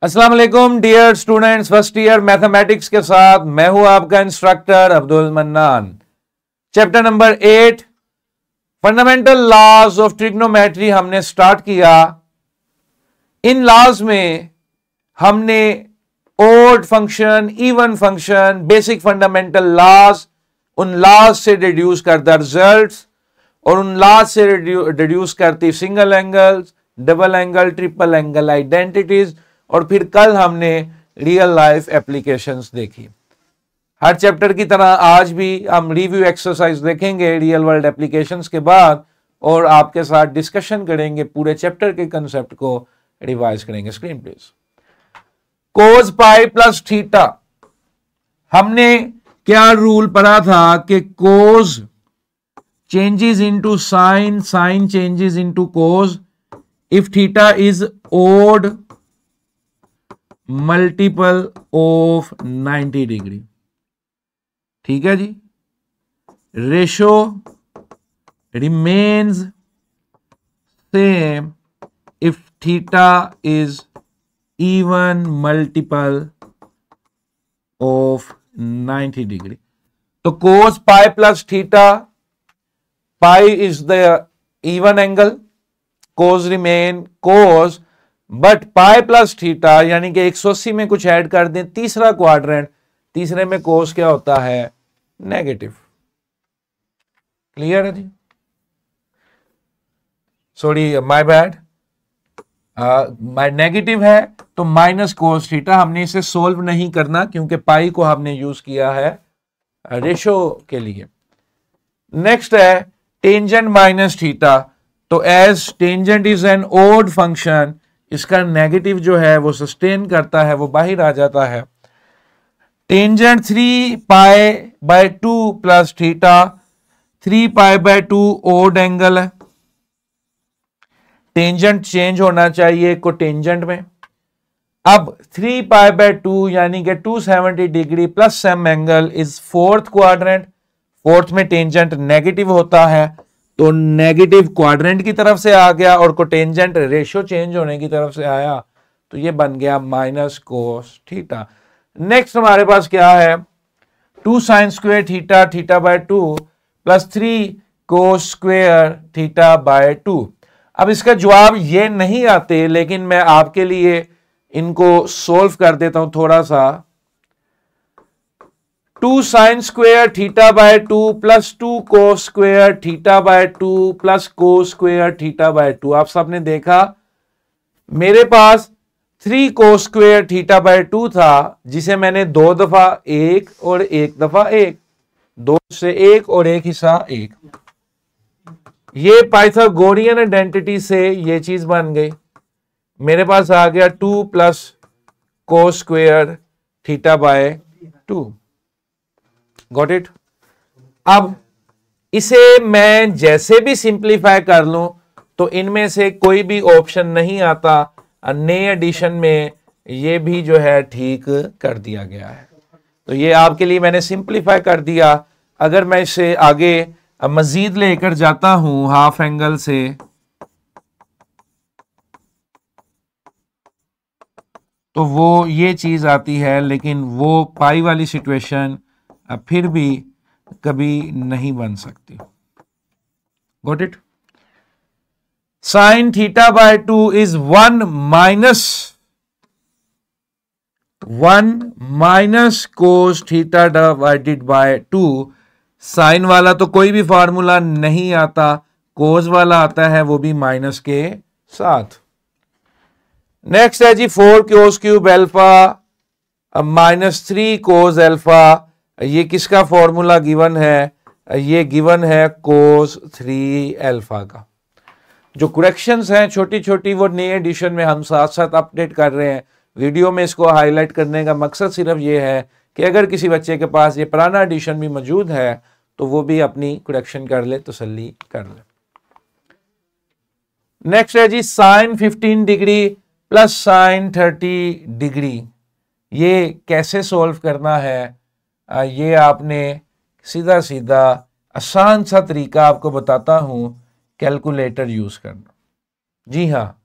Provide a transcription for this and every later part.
अस्सलाम वालेकुम dear students, first year mathematics के साथ मैं हूं आपका instructor Abdul Mannan. Chapter number 8 fundamental laws of trigonometry हमने स्टार्ट किया। इन लॉज में हमने odd function, even function, basic fundamental laws, उन लॉज से डिड्यूस करता रिजल्ट्स और उन लॉज से डिड्यूस करती single angles, double angle, triple angle identities, और फिर कल हमने रियल लाइफ एप्लीकेशंस देखी। हर चैप्टर की तरह आज भी हम रिव्यू एक्सरसाइज देखेंगे रियल वर्ल्ड एप्लीकेशंस के बाद और आपके साथ डिस्कशन करेंगे, पूरे चैप्टर के कंसेप्ट को रिवाइज करेंगे। Screen please. Cos pi plus theta, हमने क्या रूल पढ़ा था कि cos changes into sine, sine changes into cos if theta is odd multiple of 90 degree. ठीक है जी। Ratio remains same if theta is even multiple of 90 degree. तो cos pi plus theta, pi is the even angle, cos remain cos, but pi plus theta यानी कि 180 में कुछ add कर दें, तीसरा क्वाड्रेंट, तीसरे में कोस क्या होता है? नेगेटिव। क्लियर है जी? Sorry, my bad, my negative है तो माइनस कोस थीटा। हमने इसे सोल्व नहीं करना क्योंकि पाई को हमने यूज किया है रेशो के लिए। नेक्स्ट है टेंजेंट माइनस थीटा। तो as tangent is an odd function, इसका नेगेटिव जो है वो सस्टेन करता है, वो बाहर आ जाता है। Tangent 3 pi by 2 plus theta, 3 pi by 2 odd angle है, टेंजेंट चेंज होना चाहिए कोटेंजेंट में। अब 3 पाई बाय 2 यानी कि 270 degree plus some angle is fourth quadrant, fourth में टेंजेंट नेगेटिव होता है तो नेगेटिव क्वाड्रेंट की तरफ से आ गया और कोटेंजेंट रेशियो चेंज होने की तरफ से आया तो ये बन गया माइनस कोस थीटा। नेक्स्ट हमारे पास क्या है? 2 sign square theta, theta by 2 plus 3 cos square theta by 2। अब इसका जवाब ये नहीं आते, लेकिन मैं आपके लिए इनको सोल्व कर देता हूं थोड़ा सा। 2 sign square theta by 2 plus 2 cos square theta by 2 plus cos square theta by 2। आप सबने देखा मेरे पास 3 कोस स्क्वायर थीटा बाय 2 था, जिसे मैंने 2 दफा 1 और 1 दफा 1, 2 से 1 और 1 हिस्सा 1। ये पाइथागोरियन आइडेंटिटी से ये चीज बन गई। मेरे पास आ गया 2 plus cos square theta by 2। Got it? अब इसे मैं जैसे भी सिंप्लीफाई कर लूं तो इनमें से कोई भी ऑप्शन नहीं आता। नए एडिशन में ये भी जो है ठीक कर दिया गया है। तो ये आपके लिए मैंने सिंप्लीफाई कर दिया। अगर मैं इसे आगे मजीद लेकर जाता हूं हाफ एंगल से, तो वो ये चीज आती है, लेकिन वो पाई वाली सिचुएशन फिर भी कभी नहीं बन सकती। Got it? Sine theta by 2 is 1 minus cos theta divided by 2। Sine वाला तो कोई भी फार्मूला नहीं आता, कोस वाला आता है, वो भी माइनस के साथ। नेक्स्ट है जी 4 कोस क्यूब एल्फा माइनस 3 कोस एल्फा। ये किसका फॉर्मूला गिवन है? ये गिवन है कोस 3 अल्फा का। जो करेक्शंस हैं छोटी छोटी वो नए एडिशन में हम साथ साथ अपडेट कर रहे हैं। वीडियो में इसको हाईलाइट करने का मकसद सिर्फ ये है कि अगर किसी बच्चे के पास ये पुराना एडिशन भी मौजूद है तो वो भी अपनी करेक्शन कर ले, तसल्ली कर ले। नेक्स्ट है जी sine 15 degree plus sine 30 degree. ये कैसे सोल्व करना है? ये आपने सीधा सीधा आसान सा तरीका आपको बताता हूं, कैलकुलेटर यूज करना। जी हाँ,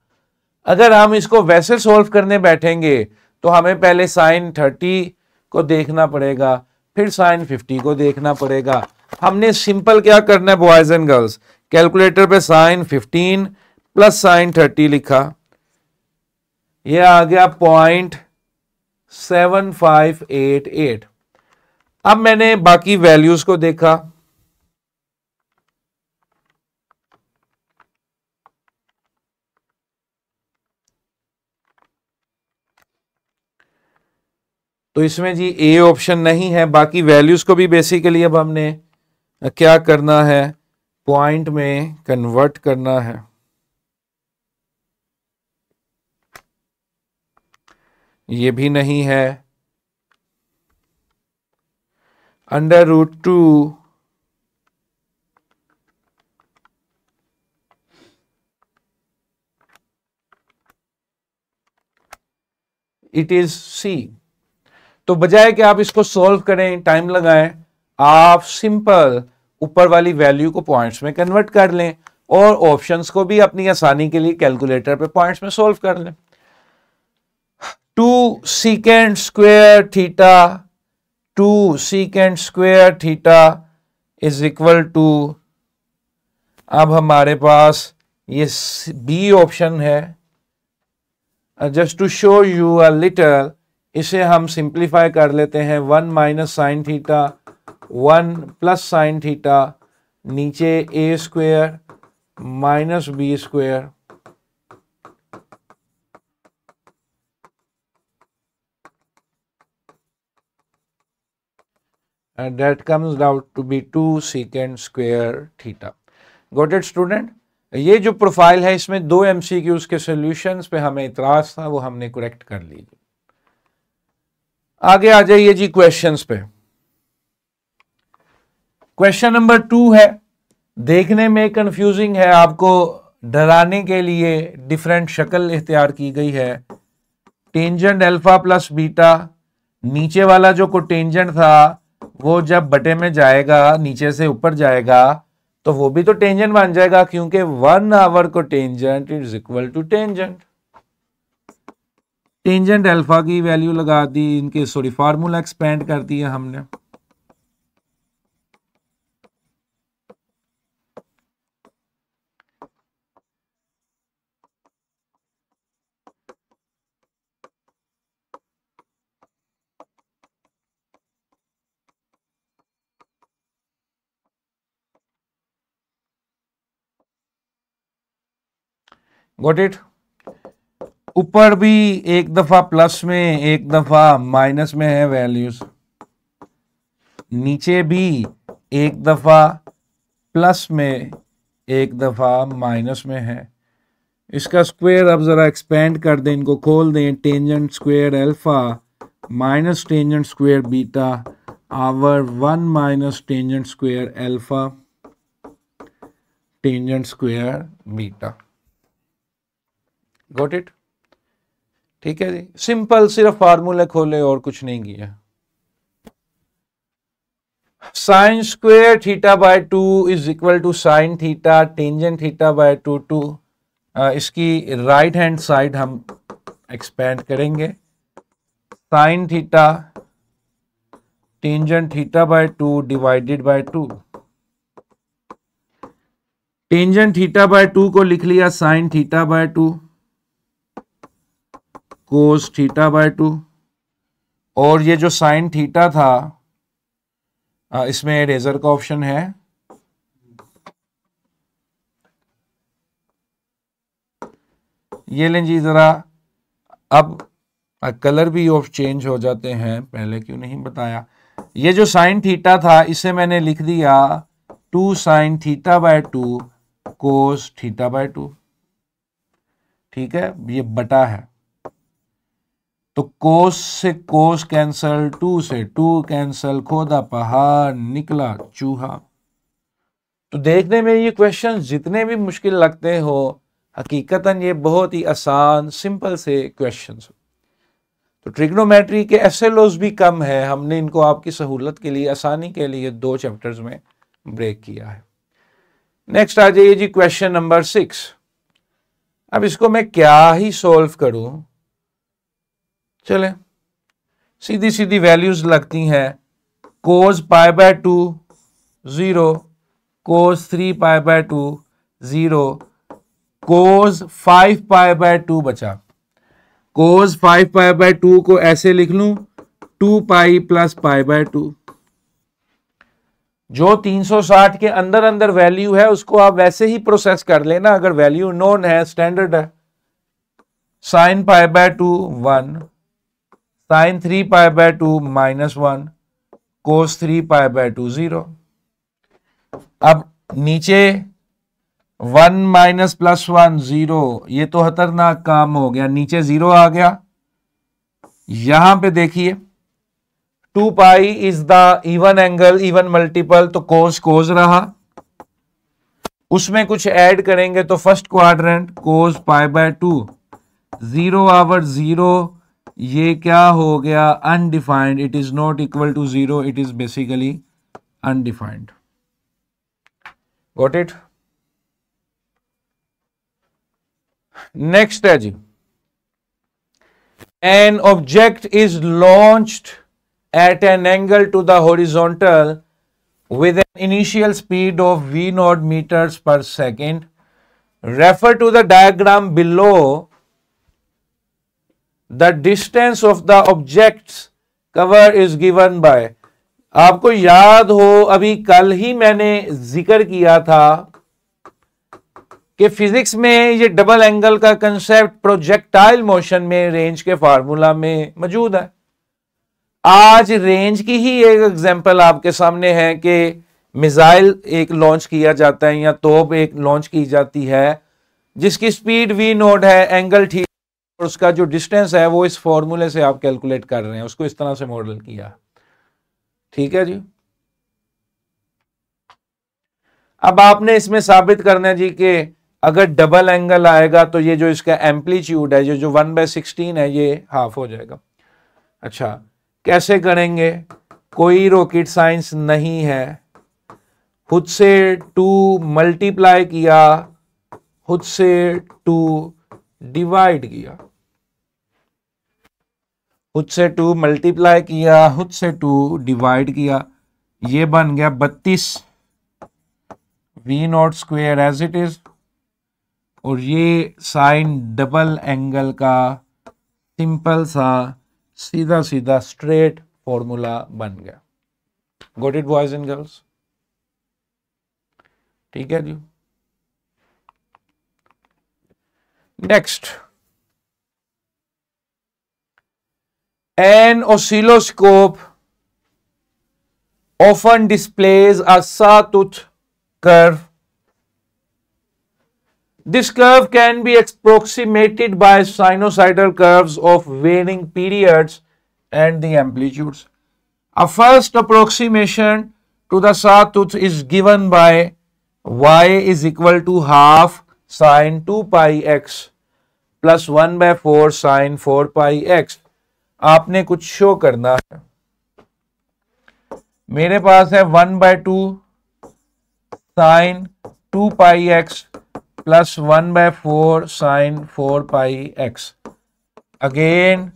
अगर हम इसको वैसे सॉल्व करने बैठेंगे तो हमें पहले साइन 30 को देखना पड़ेगा, फिर साइन 50 को देखना पड़ेगा। हमने सिंपल क्या करना है बॉयज एंड गर्ल्स, कैलकुलेटर पे साइन 15 प्लस साइन 30 लिखा, यह आ गया 0.7588। अब मैंने बाकी वैल्यूज को देखा, तो इसमें जी ए ऑप्शन नहीं है। बाकी वैल्यूज को भी बेसिकली अब हमने क्या करना है, पॉइंट में कन्वर्ट करना है। ये भी नहीं है। √2 इट इज सी। तो बजाय कि आप इसको सॉल्व करें, टाइम लगाएं, आप सिंपल ऊपर वाली वैल्यू को पॉइंट्स में कन्वर्ट कर लें और ऑप्शंस को भी अपनी आसानी के लिए कैलकुलेटर पे पॉइंट्स में सॉल्व कर लें। 2 secant square थीटा 2 secant square थीटा इज इक्वल टू, अब हमारे पास ये बी ऑप्शन है। Just to show you a little, इसे हम सिंप्लीफाई कर लेते हैं। 1 minus sine theta 1 plus sine theta, नीचे A square minus B square, and that comes out to be 2 secant square theta. Got it student? ये जो profile है इसमें 2 MCQs के सॉल्यूशंस पे हमें इतराज था, वो हमने करेक्ट कर लीजिए। आगे आ जाइए जी क्वेश्चंस पे। क्वेश्चन नंबर 2 है, देखने में कंफ्यूजिंग है, आपको डराने के लिए डिफरेंट शक्ल इख्तियार की गई है। टेंजेंट अल्फा प्लस बीटा, नीचे वाला जो कोटेंजेंट था वो जब बटे में जाएगा, नीचे से ऊपर जाएगा, तो वो भी तो टेंजेंट बन जाएगा, क्योंकि 1 over cotangent is equal to tangent. Tangent alpha की वैल्यू लगा दी, इनके सॉरी फार्मूला एक्सपेंड कर दिया हमने। Got it? ऊपर भी एक दफा प्लस में एक दफा माइनस में है वैल्यूज, नीचे भी एक दफा प्लस में एक दफा माइनस में है। इसका स्क्वायर अब जरा एक्सपेंड कर दें, इनको खोल दें। Tangent square alpha minus tangent square beta over 1 minus tangent square alpha tangent square beta. Got it? ठीक है जी, सिंपल, सिर्फ फार्मूले खोले और कुछ नहीं किया। Sine square theta by 2 is equal to sine theta tangent theta by 2। इसकी राइट हैंड साइड हम एक्सपेंड करेंगे। Sine theta tangent theta by 2 divided by 2। Tangent theta by 2 को लिख लिया sine theta by 2 cos theta by 2, और ये जो sine theta था इसमें इरेजर का ऑप्शन है। ये लें जी जरा, अब कलर भी ऑफ चेंज हो जाते हैं, पहले क्यों नहीं बताया। ये जो साइन थीटा था इसे मैंने लिख दिया 2 sign theta by 2 cos theta by 2। ठीक है, ये बटा है, तो कोस से कोस कैंसल, 2 से 2 कैंसल, खोदा पहाड़ निकला चूहा। तो देखने में ये क्वेश्चन जितने भी मुश्किल लगते हो, हकीकतन ये बहुत ही आसान सिंपल से क्वेश्चंस। तो ट्रिग्नोमेट्री के एसएलओज भी कम है, हमने इनको आपकी सहूलत के लिए, आसानी के लिए 2 चैप्टर्स में ब्रेक किया है। नेक्स्ट आ जाइए जी क्वेश्चन नंबर 6। अब इसको मैं क्या ही सॉल्व करूं, चले सीधी सीधी वैल्यूज लगती हैं। Cos pi by 2 0, cos 3 pi by 2 0, cos 5 pi by 2 बचा। कोस 5 पाई बाय 2 को ऐसे लिख लूं 2 पाई प्लस पाई बाय 2। जो 360 के अंदर अंदर वैल्यू है उसको आप वैसे ही प्रोसेस कर लेना, अगर वैल्यू नोन है, स्टैंडर्ड है। Sine pi by 2 1, sine 3 pi by 2 -1, cos 3 pi by 2 0। अब नीचे 1 माइनस प्लस 1 0, ये तो खतरनाक काम हो गया, नीचे 0 आ गया। यहां पे देखिए 2 pi is the even angle, even multiple, तो कोस कोस रहा। उसमें कुछ ऐड करेंगे तो first quadrant cos pi by 2 0 over 0, ये क्या हो गया, undefined. It is not equal to 0, it is basically undefined. Got it. Next है जी, an object is launched at an angle to the horizontal with an initial speed of v naught meters per second. Refer to the diagram below. The distance of the object's cover is given by. आपको याद हो अभी कल ही मैंने जिक्र किया था कि फिजिक्स में ये डबल एंगल का कंसेप्ट प्रोजेक्टाइल मोशन में रेंज के फार्मूला में मौजूद है। आज रेंज की ही एक एग्जांपल आपके सामने है कि मिसाइल एक लॉन्च किया जाता है या तोप एक लॉन्च की जाती है जिसकी स्पीड v नोट है, एंगल ठीक, और उसका जो डिस्टेंस है वो इस फॉर्मूले से आप कैलकुलेट कर रहे हैं, उसको इस तरह से मॉडल किया। ठीक है जी। अब आपने इसमें साबित करना है जी कि अगर डबल एंगल आएगा तो ये जो इसका एम्पलीट्यूड है, ये जो 1/16 है, ये हाफ हो जाएगा। अच्छा, कैसे करेंगे? कोई रॉकेट साइंस नहीं है, खुद से 2 मल्टीप्लाई किया, खुद से 2 डिवाइड किया, खुद से 2 मल्टीप्लाई किया, खुद से 2 डिवाइड किया, ये बन गया 32 v naught square as it is, और ये साइन डबल एंगल का सिंपल सा सीधा सीधा स्ट्रेट फॉर्मूला बन गया। Got it boys and girls? ठीक है जी। Next, an oscilloscope often displays a sawtooth curve. This curve can be approximated by sinusoidal curves of varying periods and the amplitudes. A first approximation to the sawtooth is given by y is equal to half sine 2 pi x plus 1/4 sine 4 pi x. आपने कुछ show करना है। मेरे पास है 1/2 sine 2 पाई X plus 1/4 sine 4 पाई X. Again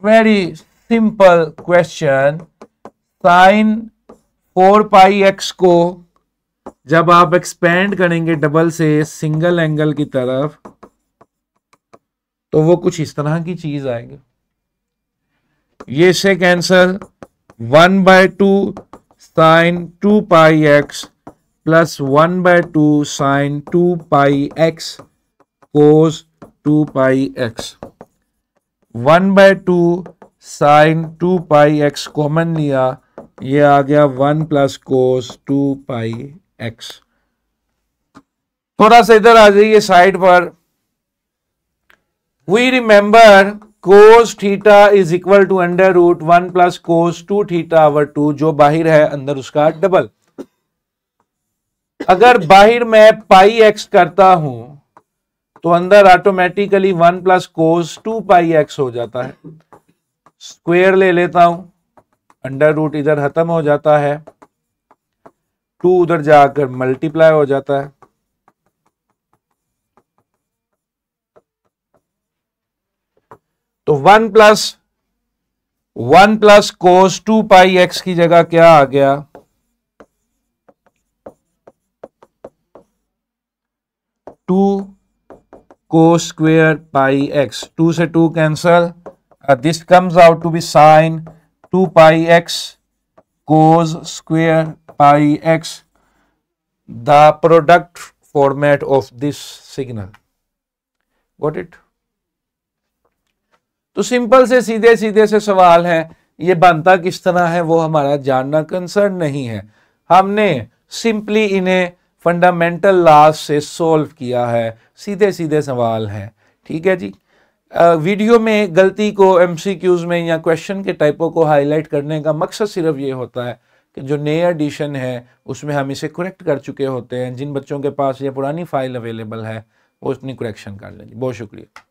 very simple question, sine 4 पाई X को जब आप एक्सपेंड करेंगे डबल से सिंगल एंगल की तरफ तो वो कुछ इस तरह की चीज आएगी। ये से कैंसल 1/2 साइन 2 पाई एक्स प्लस 1/2 साइन 2 पाई एक्स कोस 2 पाई एक्स। 1/2 साइन 2 पाई एक्स कॉमन लिया, ये आ गया 1 प्लस कोस 2 पाई एक्स। थोड़ा सा इधर आ जाइए साइड पर। We remember cos theta is equal to under root 1 plus cos 2 theta over 2, जो बाहर है अंदर उसका डबल। अगर बाहर मैं पाई एक्स करता हूं तो अंदर ऑटोमेटिकली 1 प्लस कोस 2 पाई एक्स हो जाता है। स्क्वायर ले लेता हूं, अंडर रूट इधर खत्म हो जाता है, 2 उधर जाकर मल्टीप्लाई हो जाता है। तो 1 प्लस कोस 2 पाई एक्स की जगह क्या आ गया, 2 कोस स्क्वेयर पाई एक्स, 2 से 2 cancel, this comes out to be sine 2 pi x cos square pi x, the product format of this signal. Got it? तो सिंपल से सीधे सीधे से सवाल है, ये बनता किस तरह है वो हमारा जानना कंसर्न नहीं है, हमने सिंपली इन्हें फंडामेंटल लॉज से सॉल्व किया है, सीधे सीधे सवाल हैं। ठीक है जी। वीडियो में गलती को एमसीक्यूज में या क्वेश्चन के टाइपों को हाईलाइट करने का मकसद सिर्फ ये होता है कि जो नए एडिशन है उसमें हम इसे करेक्ट कर चुके होते हैं, जिन बच्चों के पास ये पुरानी फाइल अवेलेबल है वो अपनी करेक्शन कर लेंगे। बहुत शुक्रिया।